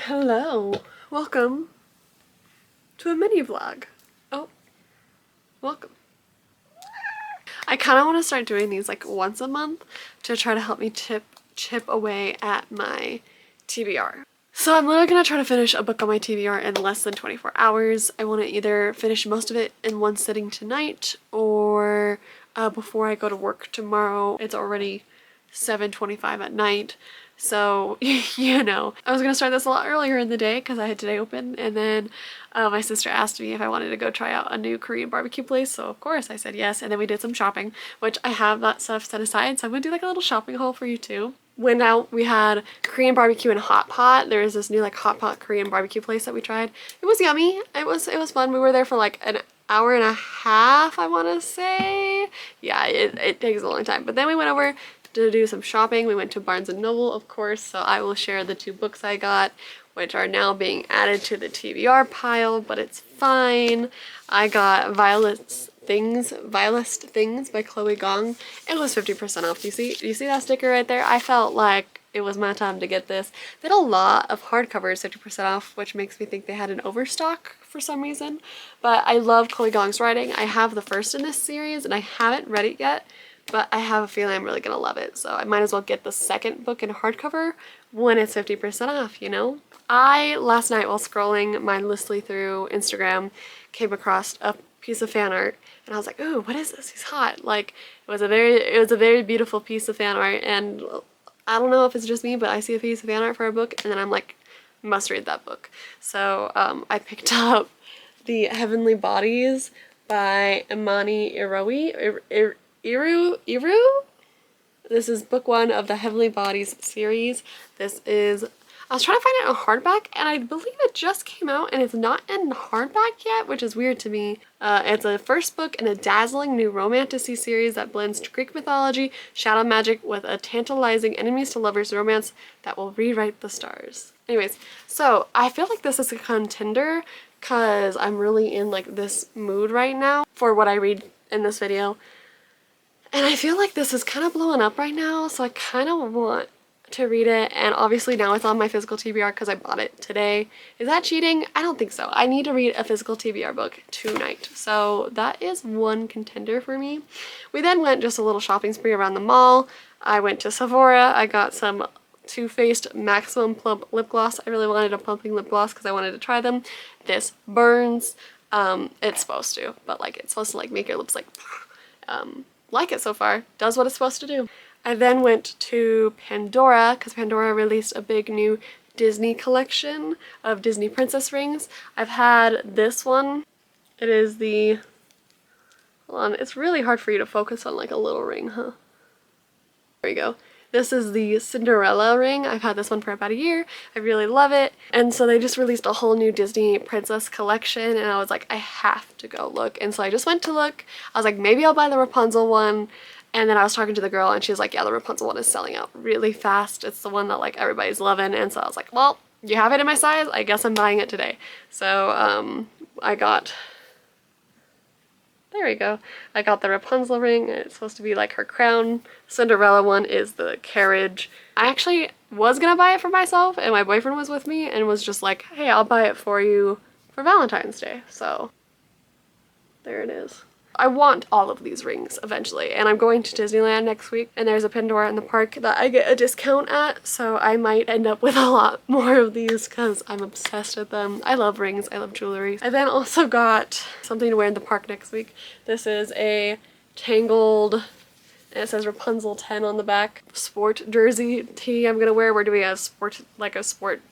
Hello, welcome to a mini vlog. Oh, welcome. I kind of want to start doing these like once a month to try to help me chip away at my TBR. So I'm literally going to try to finish a book on my TBR in less than 24 hours. I want to either finish most of it in one sitting tonight or before I go to work tomorrow. It's already 7:25 at night. So, you know, I was going to start this a lot earlier in the day because I had today open, and then my sister asked me if I wanted to go try out a new Korean barbecue place, so of course I said yes, and then we did some shopping, which I have that stuff set aside, so I'm going to do like a little shopping haul for you too. Went out, we had Korean barbecue and hot pot. There was this new like hot pot Korean barbecue place that we tried. It was yummy. It was fun. We were there for like an hour and a half, I want to say. Yeah, it takes a long time. But then we went over to do some shopping. We went to Barnes & Noble, of course, so I will share the 2 books I got, which are now being added to the TBR pile, but it's fine. I got Vilest Things by Chloe Gong. It was 50% off. Do you see that sticker right there? I felt like it was my time to get this. They had a lot of hardcovers 50% off, which makes me think they had an overstock for some reason. But I love Chloe Gong's writing. I have the first in this series and I haven't read it yet, but I have a feeling I'm really gonna love it. So I might as well get the second book in hardcover when it's 50% off, you know? I, last night while scrolling mindlessly through Instagram, came across a piece of fan art and I was like, ooh, what is this? He's hot. Like, it was a very beautiful piece of fan art, and I don't know if it's just me, but I see a piece of fan art for a book and then I'm like, must read that book. So I picked up The Heavenly Bodies by Imani Iru? This is book 1 of the Heavenly Bodies series. I was trying to find it in hardback, and I believe it just came out and it's not in hardback yet, which is weird to me. It's a first book in a dazzling new romantasy series that blends Greek mythology, shadow magic with a tantalizing enemies to lovers romance that will rewrite the stars. Anyways, so I feel like this is a contender because I'm really in like this mood right now for what I read in this video. And I feel like this is kind of blowing up right now, so I kind of want to read it, and obviously now it's on my physical TBR because I bought it today. Is that cheating? I don't think so. I need to read a physical TBR book tonight, so that is one contender for me. We then went just a little shopping spree around the mall. I went to Sephora. I got some Too Faced Maximum Plump lip gloss. I really wanted a plumping lip gloss because I wanted to try them. This burns. It's supposed to, but like it's supposed to like make your lips like it so far. Does what it's supposed to do. I then went to Pandora because Pandora released a big new Disney collection of Disney princess rings. I've had this one. It is the, hold on, it's really hard for you to focus on like a little ring, huh? There you go. This is the Cinderella ring. I've had this one for about a year. I really love it. And so they just released a whole new Disney princess collection and I was like, I have to go look. And so I just went to look. I was like, maybe I'll buy the Rapunzel one. And then I was talking to the girl and she was like, yeah, the Rapunzel one is selling out really fast. It's the one that like everybody's loving. And so I was like, well, you have it in my size. I guess I'm buying it today. So I got, there we go. I got the Rapunzel ring. It's supposed to be like her crown. Cinderella one is the carriage. I actually was gonna buy it for myself and my boyfriend was with me and was just like, hey, I'll buy it for you for Valentine's Day. So there it is. I want all of these rings eventually, and I'm going to Disneyland next week, and there's a Pandora in the park that I get a discount at, so I might end up with a lot more of these because I'm obsessed with them. I love rings, I love jewelry. I then also got something to wear in the park next week. This is a Tangled, and it says Rapunzel 10 on the back, sport jersey tee I'm gonna wear. We're doing a sport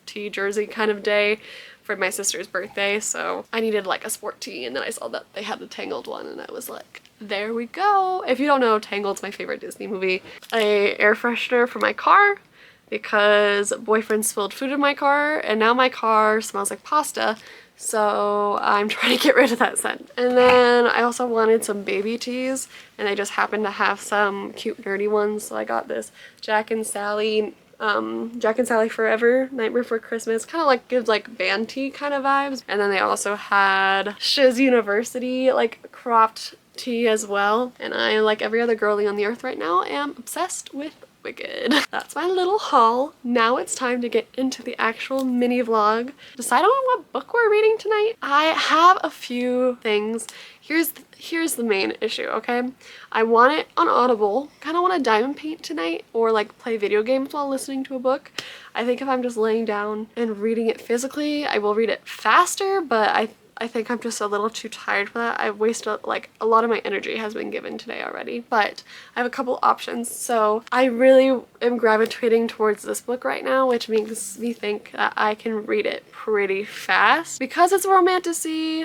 tee jersey kind of day for my sister's birthday, so I needed like a sport tee, and then I saw that they had the Tangled one and I was like, there we go. If you don't know, Tangled's my favorite Disney movie. A air freshener for my car because boyfriend spilled food in my car and now my car smells like pasta, so I'm trying to get rid of that scent. And then I also wanted some baby teas and I just happened to have some cute nerdy ones, so I got this Jack and Sally Forever Nightmare Before Christmas, kind of like gives like band tea kind of vibes. And then they also had Shiz University like cropped tea as well, and I, like every other girly on the earth right now, am obsessed with wicked. That's my little haul. Now it's time to get into the actual mini vlog. Decide on what book we're reading tonight. I have a few things. Here's the main issue, okay? I want it on Audible. Kind of want to diamond paint tonight or like play video games while listening to a book. I think if I'm just laying down and reading it physically, I will read it faster, but I think I'm just a little too tired for that. I've wasted, like, a lot of my energy has been given today already, but I have a couple options. So I really am gravitating towards this book right now, which makes me think that I can read it pretty fast because it's a romantasy.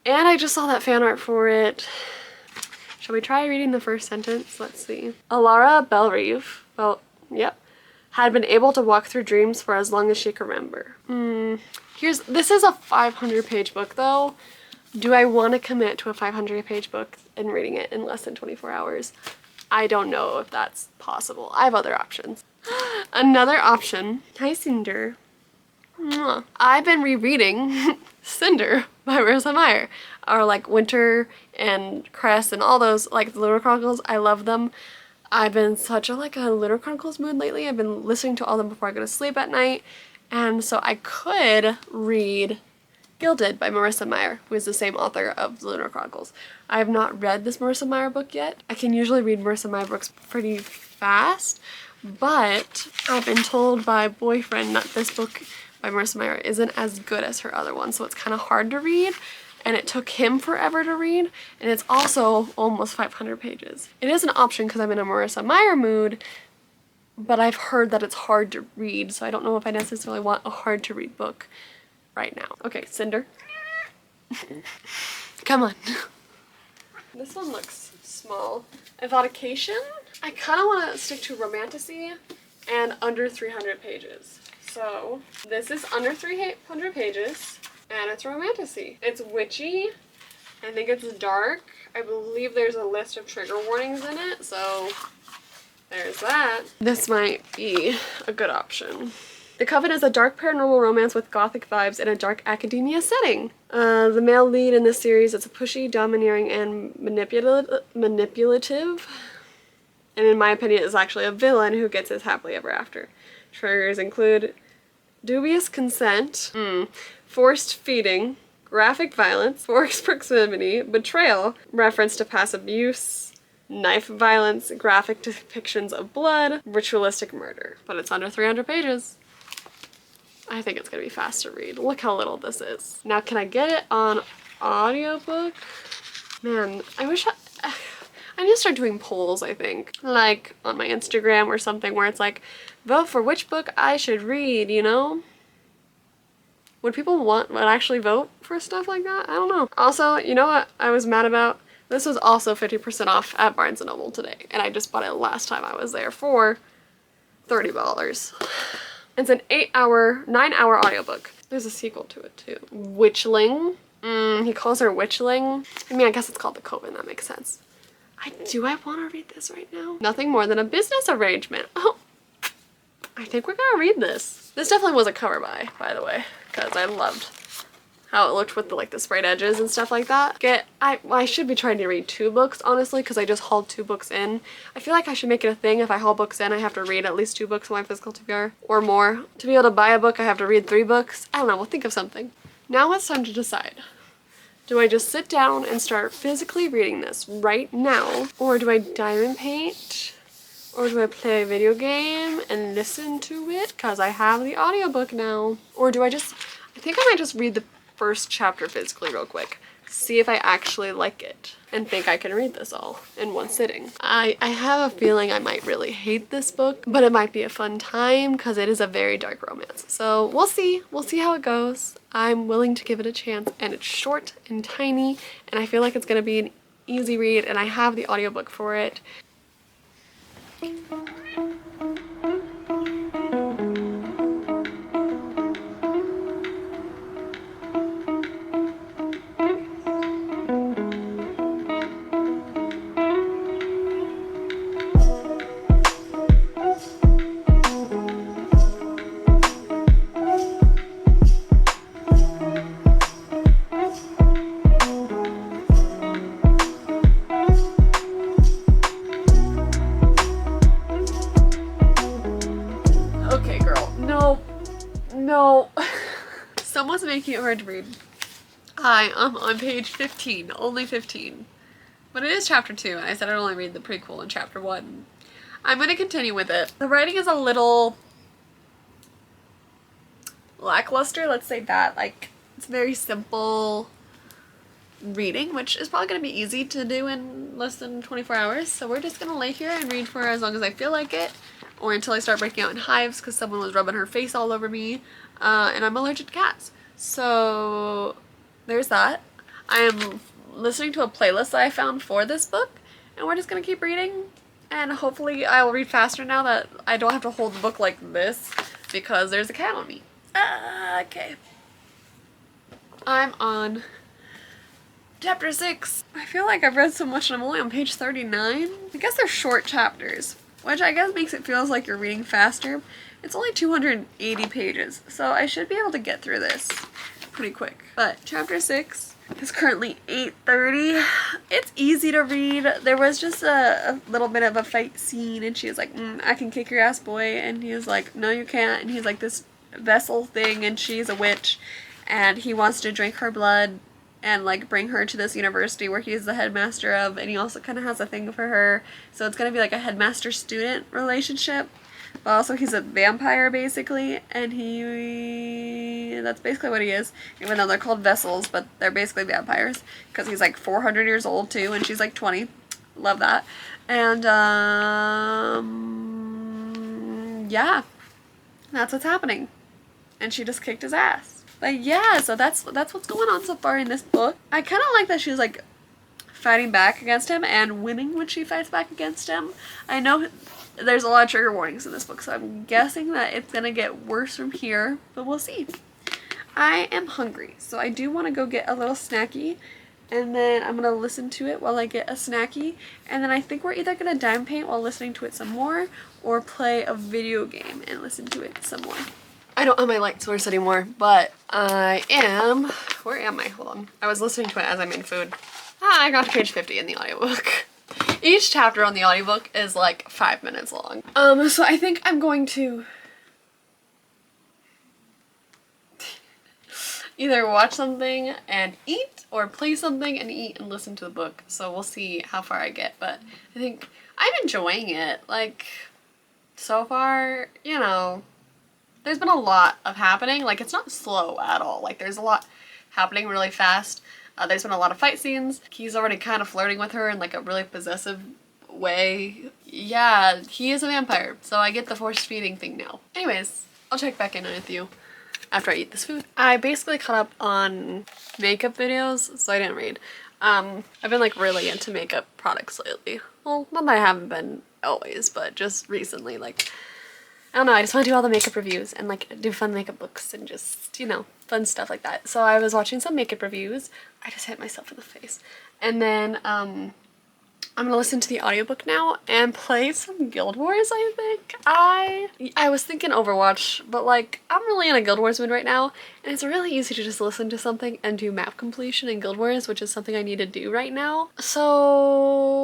And I just saw that fan art for it. Shall we try reading the first sentence? Let's see. Alara Belrive, had been able to walk through dreams for as long as she could remember. This is a 500-page book though. Do I want to commit to a 500-page book and reading it in less than 24 hours? I don't know if that's possible. I have other options. Another option. Hi, Cinder. Mwah. I've been rereading Cinder by Marissa Meyer, or like Winter and Cress and all those, like the Lunar Chronicles. I love them. I've been such a Lunar Chronicles mood lately. I've been listening to all them before I go to sleep at night, and so I could read Gilded by Marissa Meyer, who is the same author of the Lunar Chronicles. I have not read this Marissa Meyer book yet. I can usually read Marissa Meyer books pretty fast, but I've been told by boyfriend that this book by Marissa Meyer isn't as good as her other one, so it's kind of hard to read, and it took him forever to read, and it's also almost 500 pages. It is an option because I'm in a Marissa Meyer mood, but I've heard that it's hard to read, so I don't know if I necessarily want a hard to read book right now. Okay, Cinder. Come on. This one looks small. Evocation? I kind of want to stick to romantasy and under 300 pages. So this is under 300 pages and it's romantasy. It's witchy. I think it's dark. I believe there's a list of trigger warnings in it, so there's that. This might be a good option. The Coven is a dark paranormal romance with gothic vibes in a dark academia setting. The male lead in this series is a pushy, domineering, and manipulative. And in my opinion, is actually a villain who gets his happily ever after. Triggers include dubious consent, forced feeding, graphic violence, forced proximity, betrayal, reference to past abuse, knife violence, graphic depictions of blood, ritualistic murder. But it's under 300 pages. I think it's gonna be fast to read. Look how little this is. Now, can I get it on audiobook? Man, I wish I need to start doing polls, I think. Like on my Instagram or something where it's like, vote for which book I should read, you know? Would people would actually vote for stuff like that? I don't know. Also, you know what I was mad about? This was also 50% off at Barnes & Noble today, and I just bought it last time I was there for $30. It's an 9-hour audiobook. There's a sequel to it too. Witchling. He calls her Witchling. I mean, I guess it's called The Coven, that makes sense. Do I want to read this right now? Nothing more than a business arrangement. Oh, I think we're gonna read this. This definitely was a cover by the way, because I loved how it looked with the sprayed edges and stuff like that. I should be trying to read 2 books, honestly, because I just hauled 2 books in. I feel like I should make it a thing. If I haul books in, I have to read at least 2 books on my physical TBR or more. To be able to buy a book, I have to read 3 books. I don't know, we'll think of something. Now it's time to decide. Do I just sit down and start physically reading this right now? Or do I diamond paint? Or do I play a video game and listen to it? Because I have the audiobook now. Or do I think I might just read the first chapter physically real quick. See if I actually like it and think I can read this all in one sitting. I have a feeling I might really hate this book, but it might be a fun time because it is a very dark romance. So we'll see. We'll see how it goes. I'm willing to give it a chance, and it's short and tiny, and I feel like it's gonna be an easy read, and I have the audiobook for it. someone's making it hard to read. I am on page 15, only 15. But it is chapter 2, and I said I'd only read the prequel in chapter 1. I'm going to continue with it. The writing is a little lackluster, let's say that. Like, it's very simple reading, which is probably going to be easy to do in less than 24 hours. So we're just going to lay here and read for as long as I feel like it, or until I start breaking out in hives because someone was rubbing her face all over me, and I'm allergic to cats. So there's that. I am listening to a playlist that I found for this book, and we're just going to keep reading, and hopefully I will read faster now that I don't have to hold the book like this because there's a cat on me. Okay. I'm on chapter 6. I feel like I've read so much and I'm only on page 39. I guess they're short chapters, which I guess makes it feel like you're reading faster. It's only 280 pages, so I should be able to get through this pretty quick. But chapter 6 is currently 8:30. It's easy to read. There was just a little bit of a fight scene, and she was like, I can kick your ass, boy. And he was like, no, you can't. And he's like this vessel thing, and she's a witch, and he wants to drink her blood and like bring her to this university where he's the headmaster of, and he also kind of has a thing for her. So it's gonna be like a headmaster-student relationship, but also he's a vampire basically, and that's basically what he is, even though they're called vessels, but they're basically vampires because he's like 400 years old too, and she's like 20. Love that. And yeah, that's what's happening, and she just kicked his ass. But yeah, so that's what's going on so far in this book. I kind of like that she's like fighting back against him and winning when she fights back against him. I know there's a lot of trigger warnings in this book, so I'm guessing that it's gonna get worse from here, but we'll see. I am hungry, so I do want to go get a little snacky, and then I'm gonna listen to it while I get a snacky, and then I think we're either gonna dime paint while listening to it some more, or play a video game and listen to it some more. I don't have my light source anymore, but I am... Where am I? Hold on. I was listening to it as I made food. I got to page 50 in the audiobook. Each chapter on the audiobook is like 5 minutes long. So I think I'm going to either watch something and eat, or play something and eat and listen to the book. So we'll see how far I get, but I think I'm enjoying it. Like, so far, you know, there's been a lot of happening. Like, it's not slow at all. Like, there's a lot happening really fast. There's been a lot of fight scenes. He's already kind of flirting with her in like a really possessive way. Yeah, he is a vampire, so I get the forced feeding thing now. Anyways, I'll check back in with you after I eat this food. I basically caught up on makeup videos, so I didn't read. I've been like really into makeup products lately. Well, not that I haven't been always, but just recently, like, I don't know, I just want to do all the makeup reviews and like do fun makeup looks and just, you know, fun stuff like that. So I was watching some makeup reviews. I just hit myself in the face. And then I'm gonna listen to the audiobook now and play some Guild Wars, I think. I was thinking Overwatch, but like I'm really in a Guild Wars mood right now, and it's really easy to just listen to something and do map completion in Guild Wars, which is something I need to do right now. So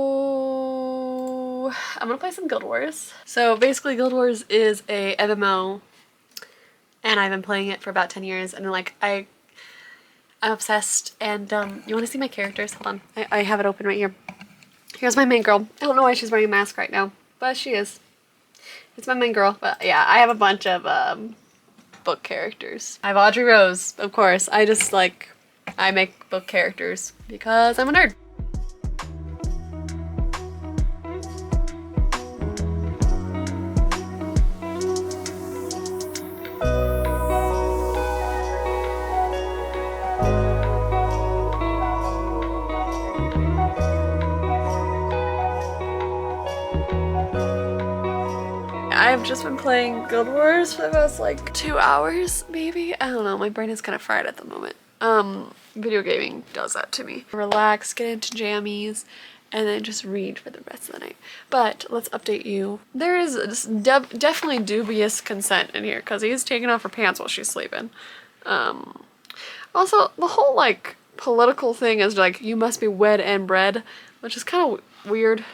I'm gonna play some Guild Wars. So basically Guild Wars is a MMO, and I've been playing it for about 10 years, and like I'm obsessed. And you want to see my characters? Hold on, I have it open right here. Here's my main girl. I don't know why she's wearing a mask right now, but she is. It's my main girl. But yeah, I have a bunch of book characters. I have Audrey Rose, of course. I just like, I make book characters because I'm a nerd. I've just been playing Guild Wars for the past like 2 hours, maybe? I don't know, my brain is kind of fried at the moment. Video gaming does that to me. Relax, get into jammies, and then just read for the rest of the night. But let's update you. There is definitely dubious consent in here because he's taking off her pants while she's sleeping. Also, the whole like political thing is like, you must be wed and bred, which is kind of weird.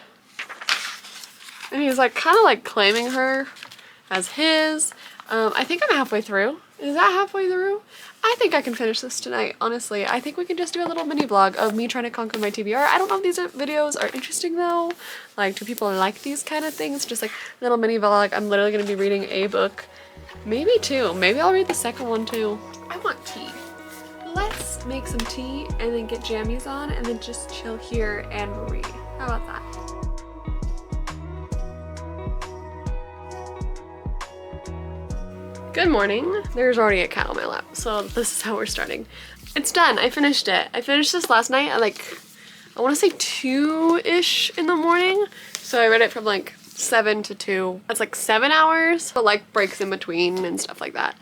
And he's like kind of like claiming her as his. I think I'm halfway through. Is that halfway through? I think I can finish this tonight, honestly. I think we can just do a little mini vlog of me trying to conquer my TBR. I don't know if these videos are interesting though. Like, do people like these kind of things? Just like a little mini vlog. I'm literally gonna be reading a book. Maybe two. Maybe I'll read the second one too. I want tea. Let's make some tea and then get jammies on and then just chill here and read. How about that? Good morning. There's already a cat on my lap, so this is how we're starting. It's done. I finished it. I finished this last night at like, I want to say 2-ish in the morning. So I read it from like 7 to 2. That's like 7 hours, but like breaks in between and stuff like that.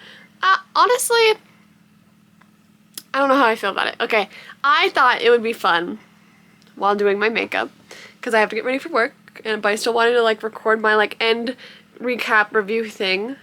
Honestly, I don't know how I feel about it. Okay, I thought it would be fun while doing my makeup because I have to get ready for work, but I still wanted to like record my like end recap review thing.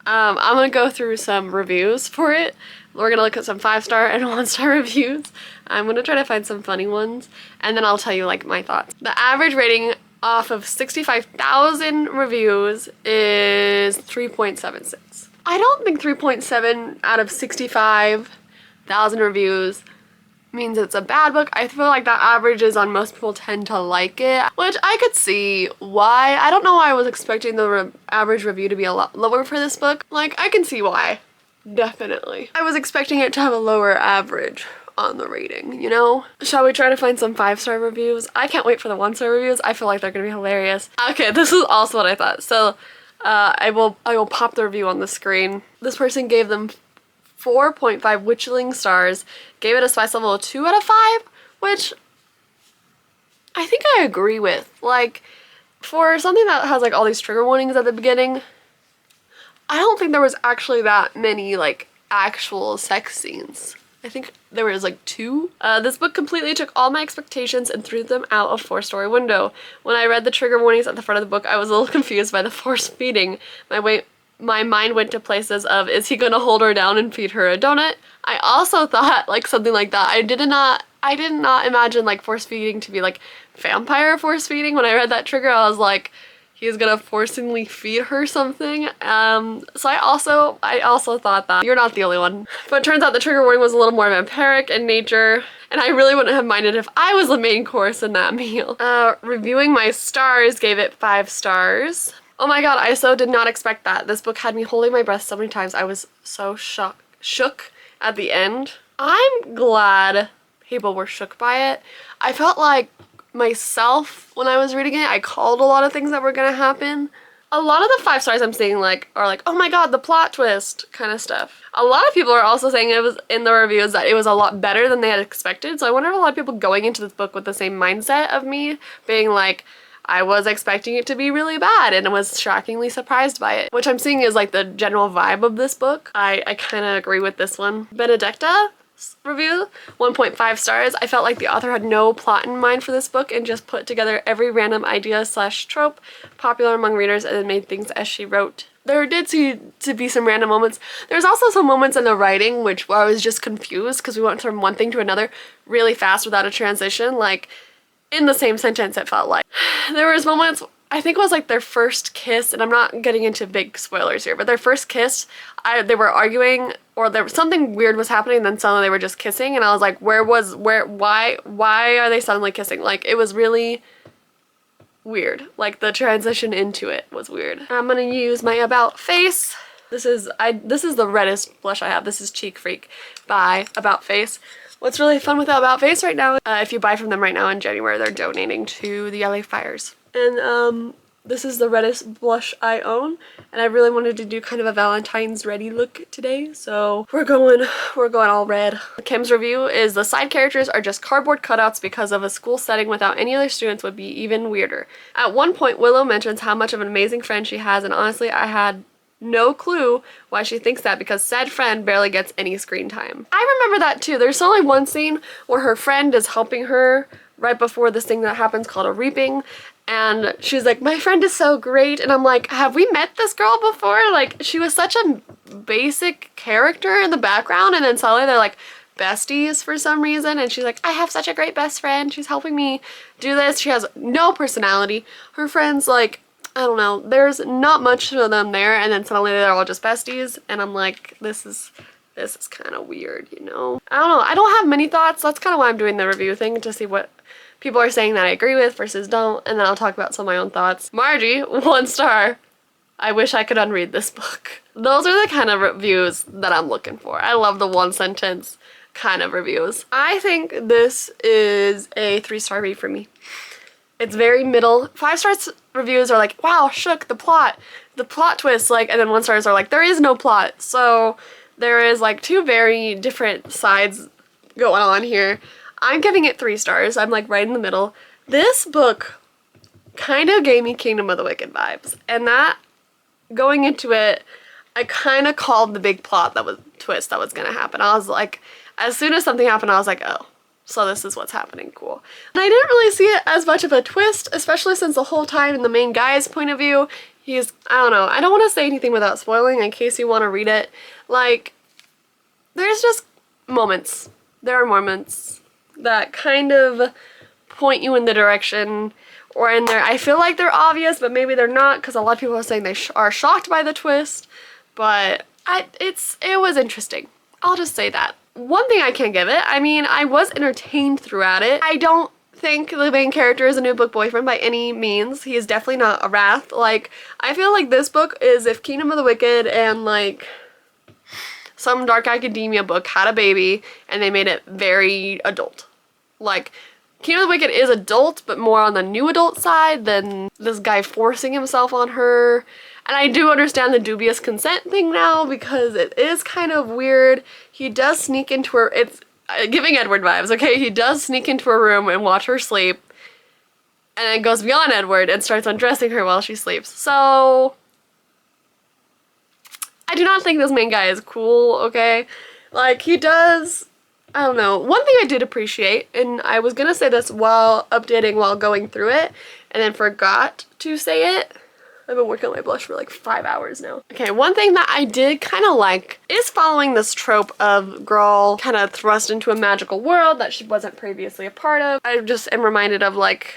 I'm gonna go through some reviews for it. We're gonna look at some 5-star and 1-star reviews. I'm gonna try to find some funny ones, and then I'll tell you like my thoughts. The average rating off of 65,000 reviews is 3.76. I don't think 3.7 out of 65,000 reviews means it's a bad book. I feel like that averages on most people tend to like it, which I could see why. I don't know why I was expecting the average review to be a lot lower for this book. Like, I can see why. Definitely. I was expecting it to have a lower average on the rating, you know? Shall we try to find some 5-star reviews? I can't wait for the 1-star reviews. I feel like they're gonna be hilarious. Okay, this is also what I thought. So, I will pop the review on the screen. This person gave them 4.5 Witchling stars, gave it a spice level of 2 out of 5, which I think I agree with. Like, for something that has like all these trigger warnings at the beginning, I don't think there was actually that many like actual sex scenes. I think there was like 2. This book completely took all my expectations and threw them out a 4-story window. When I read the trigger warnings at the front of the book, I was a little confused by the force feeding. My mind went to places of, is he gonna hold her down and feed her a donut? I also thought like something like that. I did not imagine like force feeding to be like vampire force feeding. When I read that trigger, I was like, he's gonna forcibly feed her something. So I also thought that. You're not the only one. But it turns out the trigger warning was a little more vampiric in nature, and I really wouldn't have minded if I was the main course in that meal. Reviewing my stars, gave it 5 stars. Oh my god, I so did not expect that. This book had me holding my breath so many times. I was so shook at the end. I'm glad people were shook by it. I felt like myself when I was reading it, I called a lot of things that were gonna happen. A lot of the 5 stars I'm seeing like are like, oh my god, the plot twist kind of stuff. A lot of people are also saying it was in the reviews that it was a lot better than they had expected. So I wonder if a lot of people going into this book with the same mindset of me, being like, I was expecting it to be really bad and was shockingly surprised by it. Which I'm seeing is like the general vibe of this book. I kind of agree with this one. Benedicta review, 1.5 stars. I felt like the author had no plot in mind for this book and just put together every random idea / trope popular among readers and then made things as she wrote. There did seem to be some random moments. There's also some moments in the writing where I was just confused because we went from one thing to another really fast without a transition. Like, in the same sentence, it felt like. There was moments, I think it was like their first kiss, and I'm not getting into big spoilers here, but their first kiss, they were arguing, or there was something weird was happening, and then suddenly they were just kissing, and I was like, why are they suddenly kissing? Like, it was really weird. Like, the transition into it was weird. I'm gonna use my About Face. This is the reddest blush I have. This is Cheek Freak by About Face. What's really fun with About Face right now, if you buy from them right now in January, they're donating to the LA fires. And this is the reddest blush I own, and I really wanted to do kind of a Valentine's ready look today, so we're going all red. Kim's review is, the side characters are just cardboard cutouts because of a school setting without any other students would be even weirder. At one point, Willow mentions how much of an amazing friend she has, and honestly, I had no clue why she thinks that because said friend barely gets any screen time. I remember that too. There's only one scene where her friend is helping her right before this thing that happens called a reaping, and she's like, my friend is so great, and I'm like, have we met this girl before? Like, she was such a basic character in the background, and then suddenly they're like besties for some reason, and she's like, I have such a great best friend, she's helping me do this. She has no personality. Her friend's like I don't know, there's not much of them there, and then suddenly they're all just besties, and I'm like, this is kind of weird, you know? I don't know, I don't have many thoughts. That's kind of why I'm doing the review thing, to see what people are saying that I agree with versus don't, and then I'll talk about some of my own thoughts. Margie, 1 star. I wish I could unread this book. Those are the kind of reviews that I'm looking for. I love the 1 sentence kind of reviews. I think this is a 3-star read for me. It's very middle. 5 stars reviews are like, wow, shook, the plot twist, like, and then 1 stars are like, there is no plot. So there is like 2 very different sides going on here. I'm giving it 3 stars. I'm like right in the middle. This book kind of gave me Kingdom of the Wicked vibes, and that, going into it, I kind of called the big plot twist that was gonna happen. I was like, as soon as something happened, I was like, oh, so this is what's happening, cool. And I didn't really see it as much of a twist, especially since the whole time in the main guy's point of view, I don't know, I don't want to say anything without spoiling in case you want to read it. Like, there's just moments. There are moments that kind of point you in the direction, or in there, I feel like they're obvious, but maybe they're not, because a lot of people are saying they are shocked by the twist, but it was interesting. I'll just say that. One thing I can give it, I mean, I was entertained throughout it. I don't think the main character is a new book boyfriend by any means. He is definitely not a wrath. Like, I feel like this book is if Kingdom of the Wicked and like some dark academia book had a baby and they made it very adult. Like, Kingdom of the Wicked is adult, but more on the new adult side than this guy forcing himself on her. And I do understand the dubious consent thing now, because it is kind of weird. He does sneak into her, it's giving Edward vibes, okay? He does sneak into her room and watch her sleep, and then goes beyond Edward and starts undressing her while she sleeps. So, I do not think this main guy is cool, okay? Like, he does, I don't know. One thing I did appreciate, and I was gonna say this while updating while going through it, and then forgot to say it. I've been working on my blush for like 5 hours now. Okay, one thing that I did kind of like is following this trope of girl kind of thrust into a magical world that she wasn't previously a part of. I just am reminded of like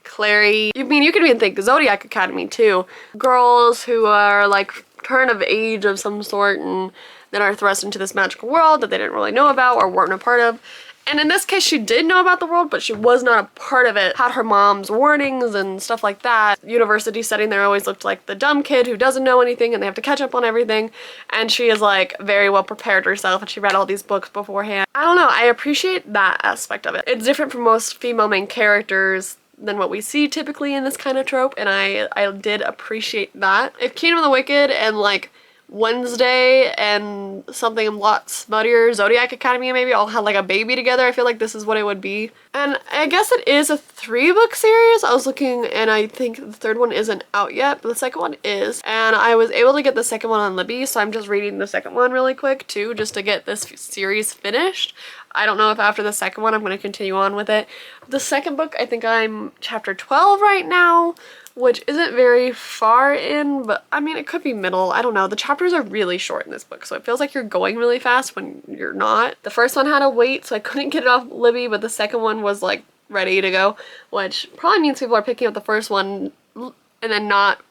Clary. I mean, you can even think Zodiac Academy too. Girls who are like turn of age of some sort and then are thrust into this magical world that they didn't really know about or weren't a part of. And in this case, she did know about the world, but she was not a part of it. Had her mom's warnings and stuff like that. University setting there always looked like the dumb kid who doesn't know anything and they have to catch up on everything. And she is like very well prepared herself and she read all these books beforehand. I don't know, I appreciate that aspect of it. It's different from most female main characters than what we see typically in this kind of trope, and I did appreciate that. If Kingdom of the Wicked and like Wednesday and something a lot smuttier, Zodiac Academy maybe, all had like a baby together, I feel like this is what it would be. And I guess it is a 3-book series. I was looking and I think the 3rd one isn't out yet, but the 2nd one is. And I was able to get the 2nd one on Libby, so I'm just reading the 2nd one really quick too, just to get this series finished. I don't know if after the 2nd one I'm going to continue on with it. The 2nd book, I think I'm chapter 12 right now, which isn't very far in, but I mean, it could be middle. I don't know. The chapters are really short in this book, so it feels like you're going really fast when you're not. The first one had to wait, so I couldn't get it off Libby, but the 2nd one was like ready to go, which probably means people are picking up the first one and then not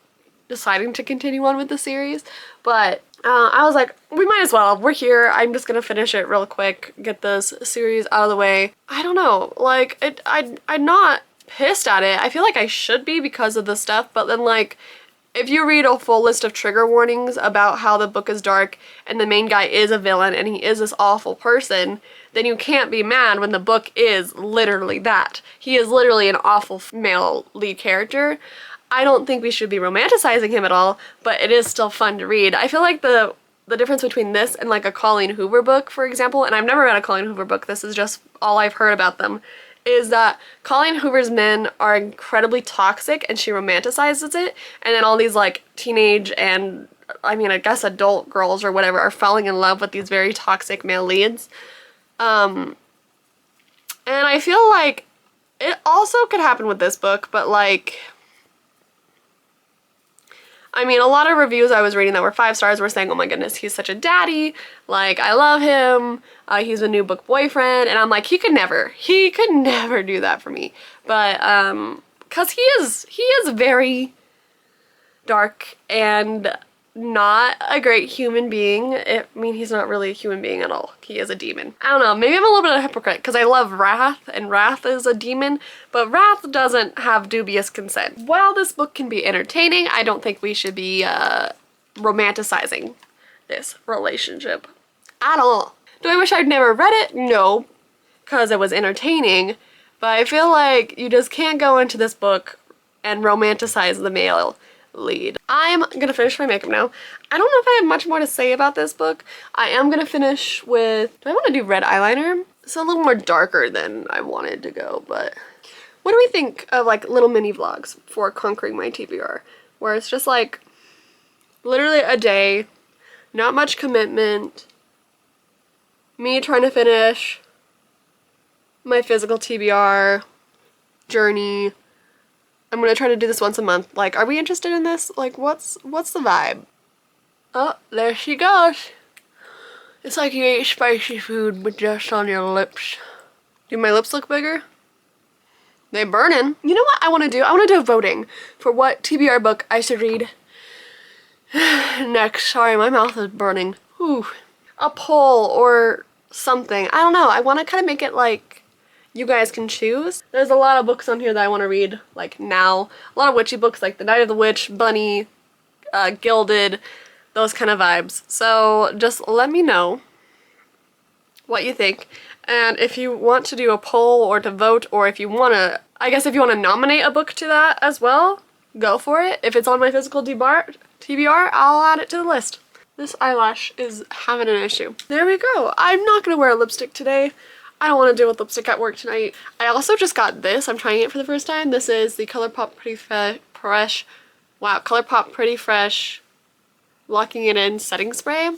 deciding to continue on with the series. But I was like, we might as well. We're here. I'm just gonna finish it real quick, get this series out of the way. I don't know, like, I'm not pissed at it. I feel like I should be because of the stuff, but then like, if you read a full list of trigger warnings about how the book is dark and the main guy is a villain and he is this awful person, then you can't be mad when the book is literally that. He is literally an awful male lead character. I don't think we should be romanticizing him at all, but it is still fun to read. I feel like the difference between this and like a Colleen Hoover book, for example, and I've never read a Colleen Hoover book, this is just all I've heard about them, is that Colleen Hoover's men are incredibly toxic and she romanticizes it, and then all these like teenage and, I mean, I guess adult girls or whatever are falling in love with these very toxic male leads. And I feel like it also could happen with this book, but like, I mean, a lot of reviews I was reading that were 5 stars were saying, oh my goodness, he's such a daddy, like, I love him, he's a new book boyfriend, and I'm like, he could never do that for me, but, cause he is very dark and not a great human being. I mean, he's not really a human being at all. He is a demon. I don't know, maybe I'm a little bit of a hypocrite because I love Wrath, and Wrath is a demon, but Wrath doesn't have dubious consent. While this book can be entertaining, I don't think we should be romanticizing this relationship at all. Do I wish I'd never read it? No, because it was entertaining, but I feel like you just can't go into this book and romanticize the male lead. I'm gonna finish my makeup now. I don't know if I have much more to say about this book. I am gonna finish with, do I want to do red eyeliner? It's a little more darker than I wanted to go, but what do we think of like little mini vlogs for conquering my TBR, where it's just like literally a day, not much commitment, me trying to finish my physical TBR journey. I'm gonna try to do this once a month. Like, are we interested in this? Like, what's the vibe? Oh, there she goes. It's like you ate spicy food, but just on your lips. Do my lips look bigger? They burning. You know what I want to do? I want to do voting for what TBR book I should read next. Sorry, my mouth is burning. Whew. A poll or something. I don't know. I want to kind of make it like you guys can choose. There's a lot of books on here that I want to read like now. A lot of witchy books like The Night of the Witch, Bunny, Gilded, those kind of vibes. So just let me know what you think. And if you want to do a poll or to vote, or if you want to, I guess if you want to nominate a book to that as well, go for it. If it's on my physical TBR, I'll add it to the list. This eyelash is having an issue. There we go. I'm not going to wear lipstick today. I don't want to deal with lipstick at work tonight. I also just got this. I'm trying it for the first time. This is the ColourPop Pretty Fresh. Wow, ColourPop Pretty Fresh Locking It In setting spray.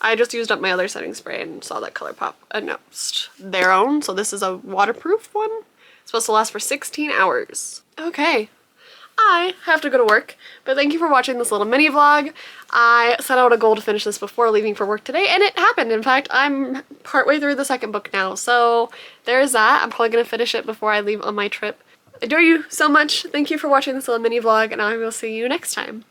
I just used up my other setting spray and saw that ColourPop announced their own. So this is a waterproof one. It's supposed to last for 16 hours. Okay. I have to go to work, but thank you for watching this little mini vlog. I set out a goal to finish this before leaving for work today, and it happened. In fact, I'm partway through the second book now, so there's that. I'm probably going to finish it before I leave on my trip. I adore you so much. Thank you for watching this little mini vlog, and I will see you next time.